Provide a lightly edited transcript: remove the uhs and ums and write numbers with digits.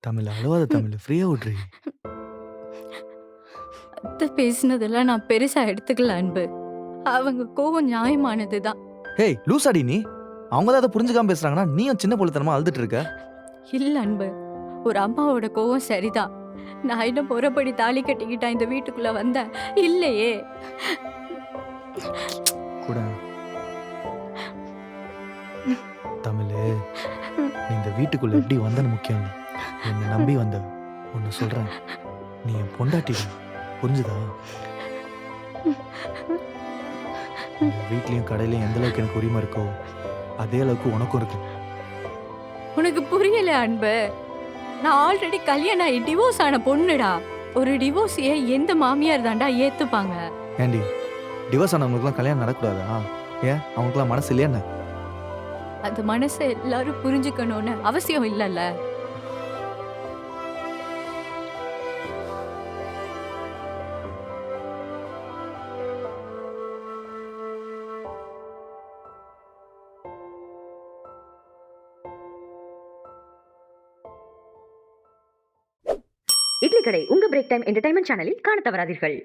தமிழ் அழுவாத தமிழ். ஃப்ரீயா விட்றி. அத்தை பேசினதெல்லாம் நான் பெருசா எடுத்துக்கல அன்பு. அவங்க கோவம் நியாயமானதுதான். ஹேய் லூசாடி நீ? அவங்க தான் அத புரிஞ்சுக்காம பேசுறாங்கன்னா, நீயும் சின்ன புள்ளத்தனமா அழுதுட்டு இருக்க. இல்ல அன்பு. ஒரு அம்மாவோட கோவம் சரிதான். நான் என்ன முறைப்படி தாலி கட்டிக்கிட்டா இந்த வீட்டுக்குள்ள வந்தேன்? இல்லையே. கூட தமிழு, நீ இந்த வீட்டுக்குள்ள எப்படி வந்தன்னு முக்கியம் இல்ல. என்னை நம்பி வந்த. ஒண்ணு சொல்றேன். நீ என் பொண்டாட்டிடா. புரிஞ்சுதா? இந்த வீட்லயும் கடையிலயும் எந்த அளவுக்கு எனக்கு உரிமை இருக்கோ, அதே அளவுக்கு உனக்கும் இருக்கு. உனக்கு புரியல அன்பு. நான் ஆல்ரெடி கல்யாணம் ஆகி டிவோர்ஸ் ஆன பொண்ணுடா. ஒரு டிவோர்ஸிய எந்த மாமியார் தாண்டா ஏத்துப்பாங்க? ஏண்டி, டிவோர்ஸ் ஆனவங்களுக்குலாம் கல்யாணம் நடக்கூடாதா? ஏன் அவங்களுக்குலாம் மனசு இல்லையா என்ன? அந்த மனசை எல்லாரும் புரிஞ்சுக்கணும்னு அவசியம் இல்லல்ல. இட்லி கடை உங்க பிரேக் டைம் என்டர்டைன்மெண்ட் சேனலில் காண தவறாதீர்கள்.